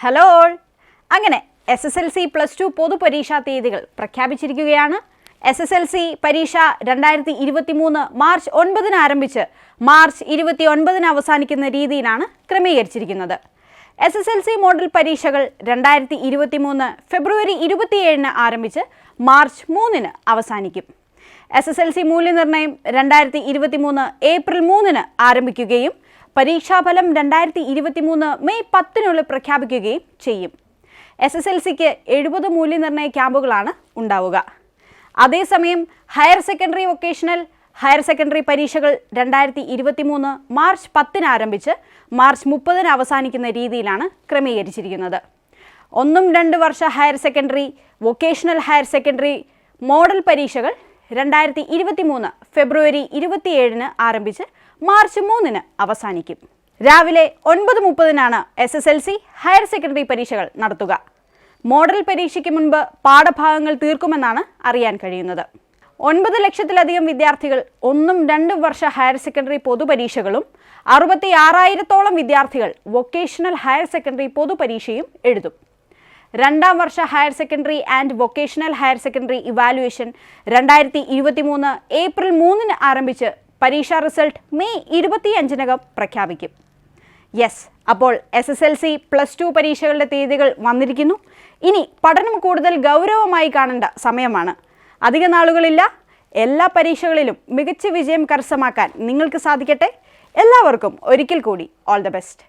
Hello all. അങ്ങനെ SSLC +2 പൊതുപരീക്ഷാ തീയതികൾ പ്രഖ്യാപിച്ചിരിക്കുകയാണ്. SSLC പരീക്ഷ 2023 മാർച്ച് 9 ആരംഭിച്ച് മാർച്ച് 29 അവസാനിക്കുന്ന രീതിയിലാണ് ക്രമീകരിച്ചിരിക്കുന്നത്. SSLC മോഡൽ പരീക്ഷകൾ 2023 ഫെബ്രുവരി 27 ആരംഭിച്ച് മാർച്ച് 3 അവസാനിക്കും. SSLC മൂല്യനിർണ്ണയം 2023 ഏപ്രിൽ 3 ആരംഭിക്കുകയും പരീക്ഷാഫലം 2023 മെയ് 10 പ്രഖ്യാപിക്കുകയും ചെയ്യും. SSLCക്ക് 70 മൂല്യനിർണ്ണയ ക്യാമ്പുകളാണ് ഉണ്ടാവുക. അതേസമയം higher secondary vocational higher secondary പരീക്ഷകൾ 2023 മാർച്ച് 10 ആരംഭിച്ച് മാർച്ച് 30 അവസാനിക്കുന്ന രീതിയിലാണ് ക്രമീകരിച്ചിരിക്കുന്നത്. 1-2 വർഷ higher secondary vocational higher secondary model പരീക്ഷകൾ 2023 ഫെബ്രുവരി 27 ആരംഭിച്ച് മാർച്ച് 3 അവസാനിക്കും. രാവിലെ 9:30 SSLC ഹയർ സെക്കൻഡറി പരീക്ഷകൾ നടത്തുക. മോഡൽ പരീക്ഷയ്ക്ക് മുൻപ് പാഠഭാഗങ്ങൾ തീർക്കുമെന്നാണ് അറിയാൻ കഴിയുന്നത്. 9 ലക്ഷത്തിലധികം വിദ്യാർത്ഥികൾ 1-2 വർഷ ഹയർ സെക്കൻഡറി പൊതുപരീക്ഷകളും 66,000-ഓളം വിദ്യാർത്ഥികൾ വൊക്കേഷണൽ ഹയർ സെക്കൻഡറി പൊതുപരീക്ഷയും എഴുതും. 2ാം വർഷ higher secondary and vocational higher secondary evaluation 2023 April 3 ആരംഭിച്ച് പരീക്ഷാ റിസൾട്ട് മെയ് 25 പ്രഖ്യാപിക്കും. അപ്പോൾ SSLC +2 പരീക്ഷകളുടെ തീയതികൾ വന്നിരിക്കുന്നു. ഇനി പഠനം കൂടുതൽ ഗൗരവമായി കാണേണ്ട സമയമാണ്. അധിക നാളുകളില്ല. എല്ലാ പരീക്ഷകളിലും മികച്ച വിജയം കരസ്ഥമാക്കാൻ നിങ്ങൾക്ക് സാധിക്കട്ടെ. എല്ലാവർക്കും ഒരിക്കൽ കൂടി ഓൾ ദ ബെസ്റ്റ്.